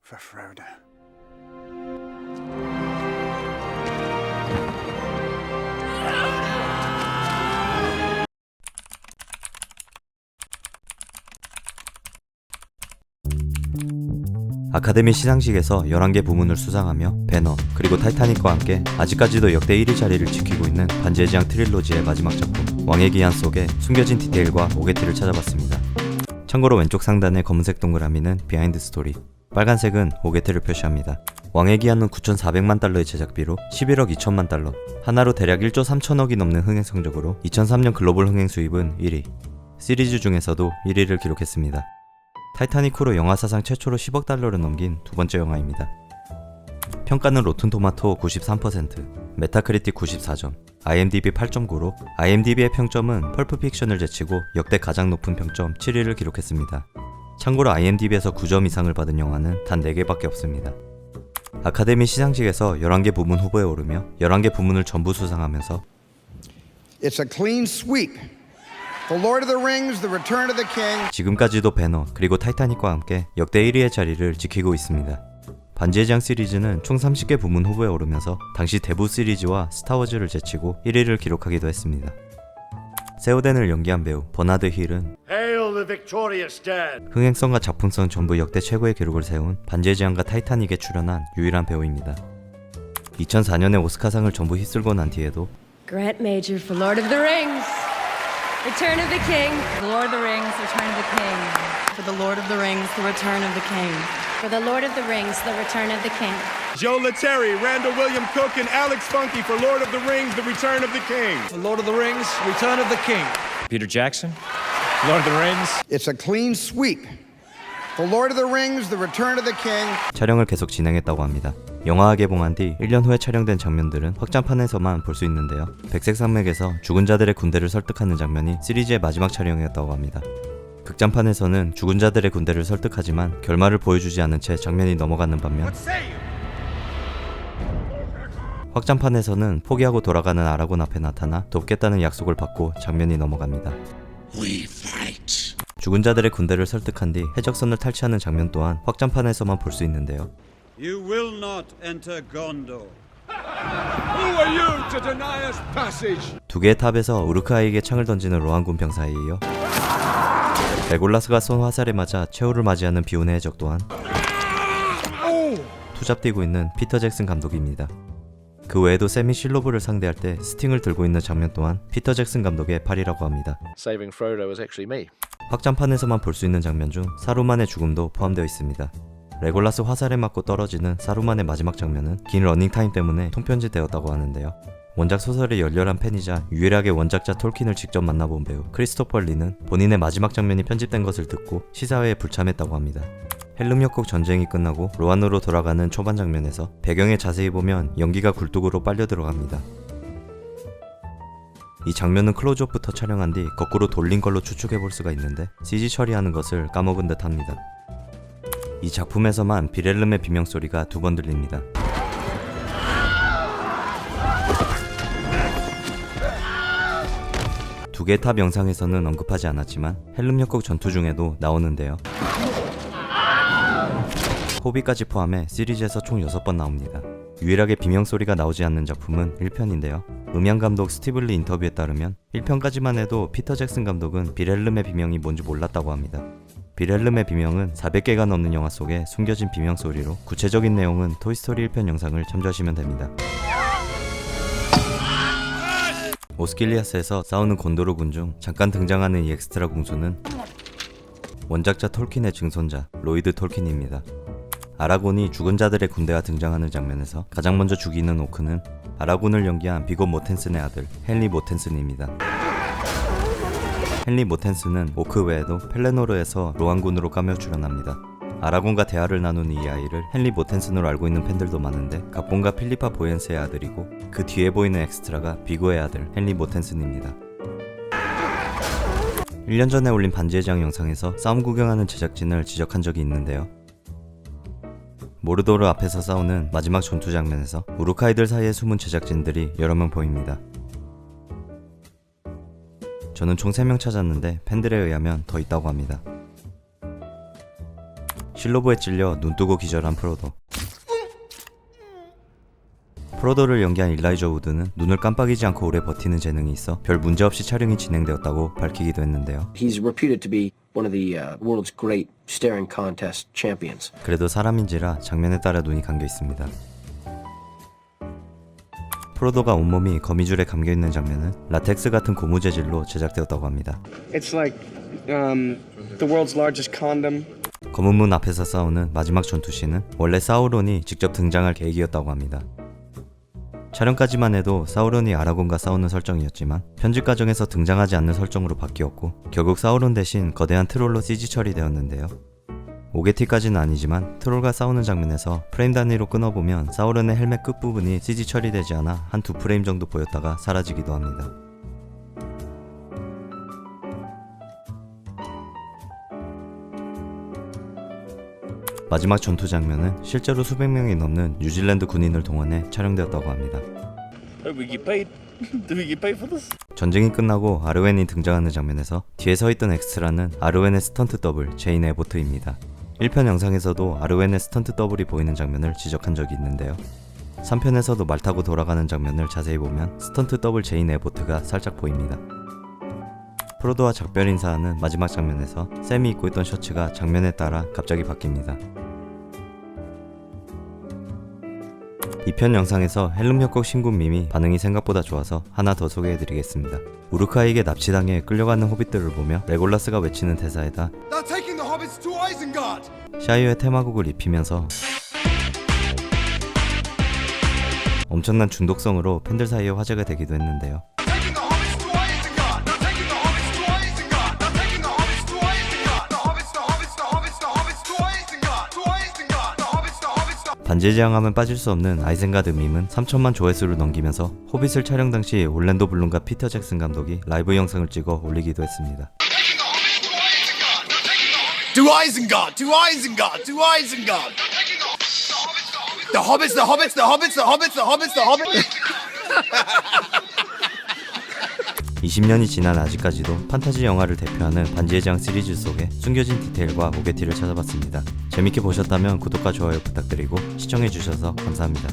for Frodo. 아카데미 시상식에서 11개 부문을 수상하며 배너, 그리고 타이타닉과 함께 아직까지도 역대 1위 자리를 지키고 있는 반지의 제왕 트릴로지의 마지막 작품 왕의 기한 속에 숨겨진 디테일과 오게티를 찾아봤습니다. 참고로 왼쪽 상단의 검은색 동그라미는 비하인드 스토리, 빨간색은 오게티를 표시합니다. 왕의 기한은 9,400만 달러의 제작비로 11억 2천만 달러, 하나로 대략 1조 3천억이 넘는 흥행 성적으로 2003년 글로벌 흥행 수입은 1위, 시리즈 중에서도 1위를 기록했습니다. 타이타닉 후로 영화 사상 최초로 10억 달러를 넘긴 두 번째 영화입니다. 평가는 로튼 토마토 93%, 메타크리틱 94점, IMDb 8.9로 IMDb의 평점은 펄프 픽션을 제치고 역대 가장 높은 평점 7위를 기록했습니다. 참고로 IMDb에서 9점 이상을 받은 영화는 단 4개밖에 없습니다. 아카데미 시상식에서 11개 부문 후보에 오르며 11개 부문을 전부 수상하면서 It's a clean sweep. The Lord of the Rings, The Return of the King. 지금까지도 배너 그리고 타이타닉과 함께 역대 1위의 자리를 지키고 있습니다. 반지의 제왕 시리즈는 총 30개 부문 후보에 오르면서 당시 대부 시리즈와 스타워즈를 제치고 1위를 기록하기도 했습니다. 세오덴을 연기한 배우 버나드 힐은 Hail the victorious dead! 흥행성과 작품성 전부 역대 최고의 기록을 세운 반지의 제왕과 타이타닉에 출연한 유일한 배우입니다. 2004년에 오스카상을 전부 휩쓸고 난 뒤에도 Grant Major for Lord of the Rings. Return of the King. The Lord of the Rings, The Return of the King. For the Lord of the Rings, The Return of the King. For the Lord of the Rings, The Return of the King. Joe Letteri, Randall William Cook, and Alex Funky for Lord of the Rings, The Return of the King. The Lord of the Rings, Return of the King. Peter Jackson, Lord of the Rings. It's a clean sweep. The Lord of the Rings, The Return of the King. 촬영을 계속 진행했다고 합니다. 영화가 개봉한 뒤 1년 후에 촬영된 장면들은 확장판에서만 볼 수 있는데요. 백색 산맥에서 죽은 자들의 군대를 설득하는 장면이 시리즈의 마지막 촬영이었다고 합니다. 극장판에서는 죽은 자들의 군대를 설득하지만 결말을 보여주지 않은 채 장면이 넘어가는 반면 확장판에서는 포기하고 돌아가는 아라곤 앞에 나타나 돕겠다는 약속을 받고 장면이 넘어갑니다. 죽은 자들의 군대를 설득한 뒤 해적선을 탈취하는 장면 또한 확장판에서만 볼 수 있는데요. You will not enter Gondor. Who are you to deny us passage? 두 개의 탑에서 우르크아이에게 창을 던지는 로한군 병사에 이어 레골라스가 쏜 화살에 맞아 최후를 맞이하는 비운의 해적 또한 투잡뛰고 있는 피터 잭슨 감독입니다. 그 외에도 세미 실로브를 상대할 때 스팅을 들고 있는 장면 또한 피터 잭슨 감독의 팔이라고 합니다. Saving Frodo was actually me. 확장판에서만 볼 수 있는 장면 중 사루만의 죽음도 포함되어 있습니다. 레골라스 화살에 맞고 떨어지는 사루만의 마지막 장면은 긴 러닝타임 때문에 통편집되었다고 하는데요. 원작 소설의 열렬한 팬이자 유일하게 원작자 톨킨을 직접 만나본 배우 크리스토퍼 리는 본인의 마지막 장면이 편집된 것을 듣고 시사회에 불참했다고 합니다. 헬름 협곡 전쟁이 끝나고 로안으로 돌아가는 초반 장면에서 배경에 자세히 보면 연기가 굴뚝으로 빨려 들어갑니다. 이 장면은 클로즈업부터 촬영한 뒤 거꾸로 돌린 걸로 추측해볼 수가 있는데 CG 처리하는 것을 까먹은 듯 합니다. 이 작품에서만 비렐름의 비명소리가 2번 들립니다. 두 개의 탑 영상에서는 언급하지 않았지만 헬름 협곡 전투 중에도 나오는데요. 호비까지 포함해 시리즈에서 총 6번 나옵니다. 유일하게 비명소리가 나오지 않는 작품은 1편인데요. 음향감독 스티브 리 인터뷰에 따르면 1편까지만 해도 피터 잭슨 감독은 비렐름의 비명이 뭔지 몰랐다고 합니다. 비렐름의 비명은 400개가 넘는 영화 속에 숨겨진 비명소리로 구체적인 내용은 토이스토리 1편 영상을 참조하시면 됩니다. 오스킬리아스에서 싸우는 곤도르 군 중 잠깐 등장하는 이 엑스트라 공수는 원작자 톨킨의 증손자 로이드 톨킨입니다. 아라곤이 죽은 자들의 군대가 등장하는 장면에서 가장 먼저 죽이는 오크는 아라곤을 연기한 비고 모텐슨의 아들 헨리 모텐슨입니다. 헨리 모텐슨은 오크 외에도 펠레노르에서 로안군으로 까메오 출연합니다. 아라곤과 대화를 나눈 이 아이를 헨리 모텐슨으로 알고 있는 팬들도 많은데 갑본가 필리파 보엔스의 아들이고 그 뒤에 보이는 엑스트라가 비고의 아들 헨리 모텐슨입니다. 1년 전에 올린 반지의 제왕 영상에서 싸움 구경하는 제작진을 지적한 적이 있는데요. 모르도르 앞에서 싸우는 마지막 전투 장면에서 우루카이들 사이에 숨은 제작진들이 여러 명 보입니다. 저는 총 3명 찾았는데 팬들에 의하면 더 있다고 합니다. 실로보에 찔려 눈 뜨고 기절한 프로도. 프로도를 연기한 일라이저 우드는 눈을 깜빡이지 않고 오래 버티는 재능이 있어 별 문제 없이 촬영이 진행되었다고 밝히기도 했는데요. He's reputed to be one of the world's great staring contest champions. 그래도 사람인지라 장면에 따라 눈이 감겨 있습니다. 프로도가 온몸이 거미줄에 감겨 있는 장면은 라텍스 같은 고무 재질로 제작되었다고 합니다. It's like the world's largest condom. 검은 문 앞에서 싸우는 마지막 전투씬은 원래 사우론이 직접 등장할 계획이었다고 합니다. 촬영까지만 해도 사우론이 아라곤과 싸우는 설정이었지만 편집 과정에서 등장하지 않는 설정으로 바뀌었고 결국 사우론 대신 거대한 트롤로 CG 처리되었는데요. 오게티까지는 아니지만 트롤과 싸우는 장면에서 프레임 단위로 끊어보면 사우론의 헬멧 끝부분이 CG 처리되지 않아 한 2프레임 정도 보였다가 사라지기도 합니다. 마지막 전투 장면은 실제로 수백 명이 넘는 뉴질랜드 군인을 동원해 촬영되었다고 합니다. 전쟁이 끝나고 아르웬이 등장하는 장면에서 뒤에 서있던 엑스트라는 아르웬의 스턴트 더블 제인 에보트입니다. 1편 영상에서도 아르웬의 스턴트 더블이 보이는 장면을 지적한 적이 있는데요. 3편에서도 말 타고 돌아가는 장면을 자세히 보면 스턴트 더블 제인 에보트가 살짝 보입니다. 프로도와 작별 인사하는 마지막 장면에서 샘이 입고 있던 셔츠가 장면에 따라 갑자기 바뀝니다. 2편 영상에서 헬름 협곡 신군 밈이 반응이 생각보다 좋아서 하나 더 소개해드리겠습니다. 우르카이에게 납치당해 끌려가는 호빗들을 보며 레골라스가 외치는 대사에다 샤이어의 테마곡을 입히면서 엄청난 중독성으로 팬들 사이에 화제가 되기도 했는데요. 반지의 제왕하면 빠질 수 없는 아이젠가드 밈은 3천만 조회수를 넘기면서 호빗을 촬영 당시 올랜도 블룸과 피터 잭슨 감독이 라이브 영상을 찍어 올리기도 했습니다. To Isengard! To Isengard! To Isengard! The hobbits! The hobbits! The hobbits! The hobbits! The hobbits! The hobbits! 20년이 지난 아직까지도 판타지 영화를 대표하는 반지의 제왕 시리즈 속에 숨겨진 디테일과 오게티를 찾아봤습니다. 재밌게 보셨다면 구독과 좋아요 부탁드리고 시청해주셔서 감사합니다.